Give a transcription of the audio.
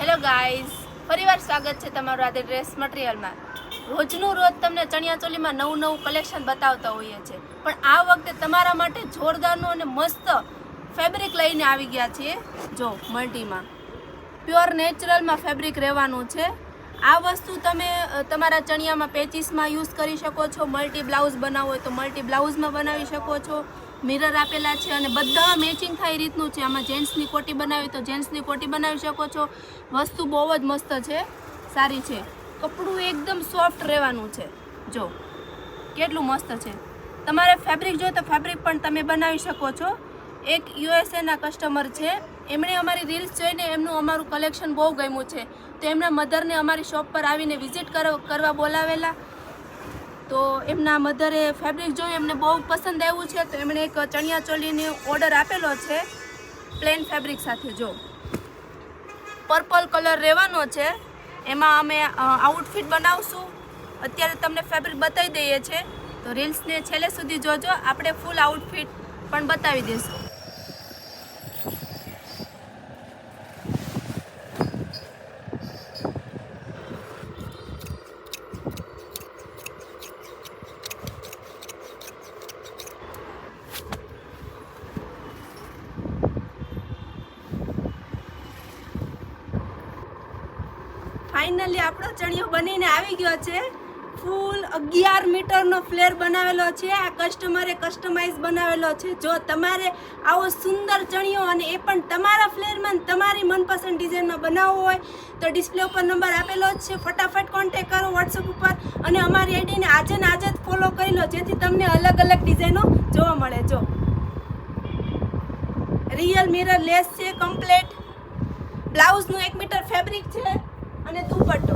Hello guys, ફરીવાર સ્વાગત છે તમારું રાધે ડ્રેસ મટીરિયલમાં. રોજનું રોજ તમને ચણિયાચોલીમાં નવું કલેક્શન બતાવતા હોઈએ છીએ, પણ આ વખતે તમારા માટે જોરદારનું અને મસ્ત ફેબ્રિક લઈને આવી ગયા છીએ. જો મલ્ટીમાં પ્યોર નેચરલમાં ફેબ્રિક રહેવાનું છે. આ વસ્તુ તમે તમારા ચણિયામાં પેચીસમાં યુઝ કરી શકો છો. મલ્ટી બ્લાઉઝ બનાવવો હોય તો મલ્ટી બ્લાઉઝમાં બનાવી શકો છો. મિરર આપેલા છે અને બધા મેચિંગ થાય રીતનું છે. આમાં જેન્ટ્સની કોટી બનાવી તો જેન્ટ્સની કોટી બનાવી શકો છો. વસ્તુ બહુ જ મસ્ત છે, સારી છે. કપડું એકદમ સોફ્ટ રહેવાનું છે. જો કેટલું મસ્ત છે. તમારે ફેબ્રિક જોઈએ તો ફેબ્રિક પણ તમે બનાવી શકો છો. એક યુએસએના કસ્ટમર છે, એમણે અમારી રીલ્સ જોઈને એમનું અમારું કલેક્શન બહુ ગમ્યું છે, તો એમના મધરને અમારી શોપ પર આવીને વિઝિટ કરવા બોલાવેલા. તો એમના મધરે ફેબ્રિક જોયું, એમને બહુ પસંદ આવ્યું છે, તો એમણે એક ચણિયાચોલીની ઓર્ડર આપેલો છે પ્લેન ફેબ્રિક સાથે. જો પર્પલ કલર રહેવાનો છે, એમાં અમે આઉટફિટ બનાવશું. અત્યારે તમને ફેબ્રિક બતાવી દઈએ છીએ, તો રીલ્સને છેલ્લે સુધી જોજો. આપણે ફૂલ આઉટફિટ પણ બતાવી દઈશું. ફાઇનલી આપણો ચણિયો બનીને આવી ગયો છે. ફૂલ 11 મીટરનો ફ્લેર બનાવેલો છે. આ કસ્ટમરે કસ્ટમાઇઝ બનાવેલો છે. જો તમારે આવો સુંદર ચણિયો અને એ પણ તમારા ફ્લેરમાં તમારી મનપસંદ ડિઝાઇનમાં બનાવવો હોય તો ડિસ્પ્લે ઉપર નંબર આપેલો જ છે. ફટાફટ કોન્ટેક્ટ કરો વોટ્સઅપ ઉપર અને અમારી આઈડીને આજે ને આજે જ ફોલો કરી લો, જેથી તમને અલગ અલગ ડિઝાઇનો જોવા મળે. જો રિયલ મિરર લેસ છે કમ્પ્લીટ. બ્લાઉઝનું 1 મીટર ફેબ્રિક છે અને દુપટ્ટો.